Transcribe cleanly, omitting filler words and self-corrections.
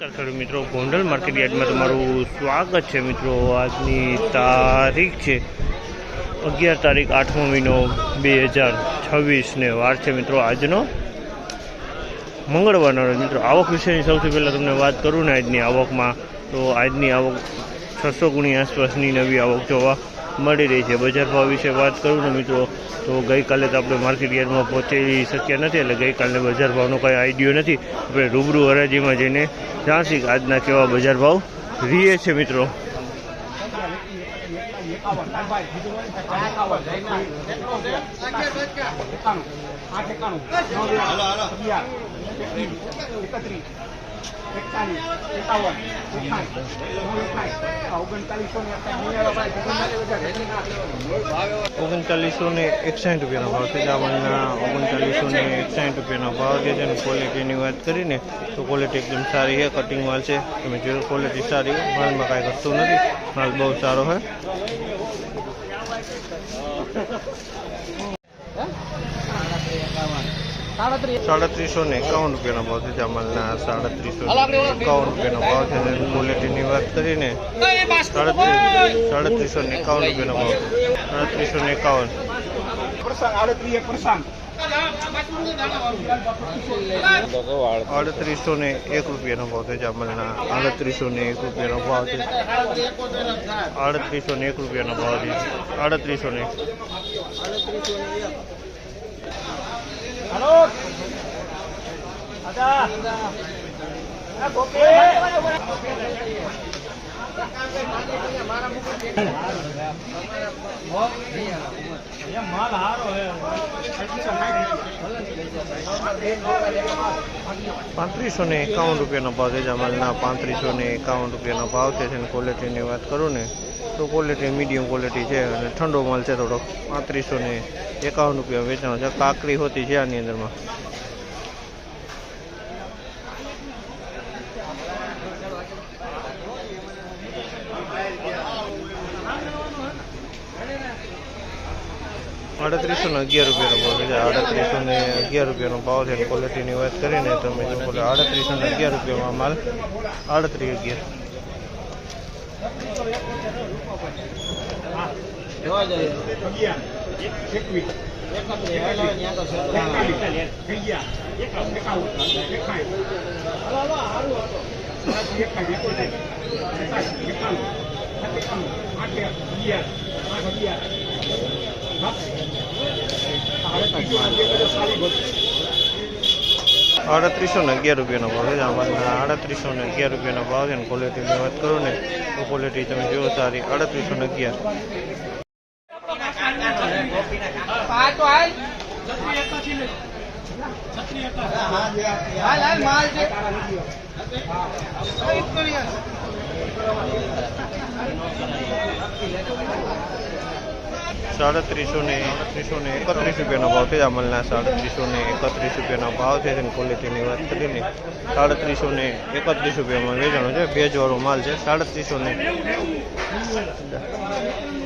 ખેડૂત મિત્રો, ગોંડલ માર્કેટ યાર્ડમાં તમારું સ્વાગત છે। મિત્રો, આજની તારીખ છે 11 તારીખ 8મો મહિનો 2026 ને વાર છે મિત્રો આજનો મંગળવારનો રોજ। મિત્રો, આવક વિશેની સૌથી પહેલાં તમને વાત કરું ને આજની આવકમાં, તો આજની આવક 600 ગુણી આસપાસની નવી આવક જોવા મળી રહી છે। બજાર ભાવ વિશે વાત કરું ને મિત્રો, તો ગઈકાલે તો આપણે માર્કેટ યાર્ડમાં પહોંચી શક્યા નથી, એટલે ગઈકાલે બજાર ભાવનો કંઈ આઈડિયો નથી। આપણે રૂબરૂ હરાજીમાં જઈને જાણશી કે આજના કેવા બજાર ભાવ રહે છે। મિત્રો, ₹3961 ભાવ છે। ચાવલના ₹3961 ભાવ છે। જેની ક્વોલિટીની વાત કરીને તો ક્વોલિટી એકદમ સારી છે, કટિંગ માલ છે। તમે જો ક્વોલિટી સારી છે, માલમાં કાંઈ ઘટતું નથી, માલ બહુ સારો છે। ₹3751 ભાવ છે। જામલના ₹3751 ભાવ છે। ક્વોલિટીની વાત કરીને ₹3751 ભાવ છે। 3751 ₹3801 ભાવ છે। જામલના ₹3801 ભાવ છે। ₹3801 ભાવ છે। 3801 ₹3551 ભાવ છે। જામલના ₹3551 ભાવ છે। ક્વોલિટીની વાત કરું ને તો ક્વોલિટી મીડિયમ ક્વોલિટી છે અને ઠંડો માલ છે થોડો। ₹3551 વેચાણો છે। કાકડી હોતી છે આની અંદરમાં। ₹3811 ભાવ છે। ક્વોલિટીની વાત કરીને તમે જો બોલે ₹3811 માલ। 3811 ₹3811 ભાવ છે। આમાંના ₹3811 ભાવ છે। ક્વોલિટીની વાત કરું ને તો ક્વોલિટી તમે જુઓ સારી। 3811 ₹3831 ભાવ છે। જામલના ₹3831 ભાવ છે। ક્વોલિટીની વાત કરીને ₹3831 વેચાણો છે। ભેજવાળો માલ છે। 3700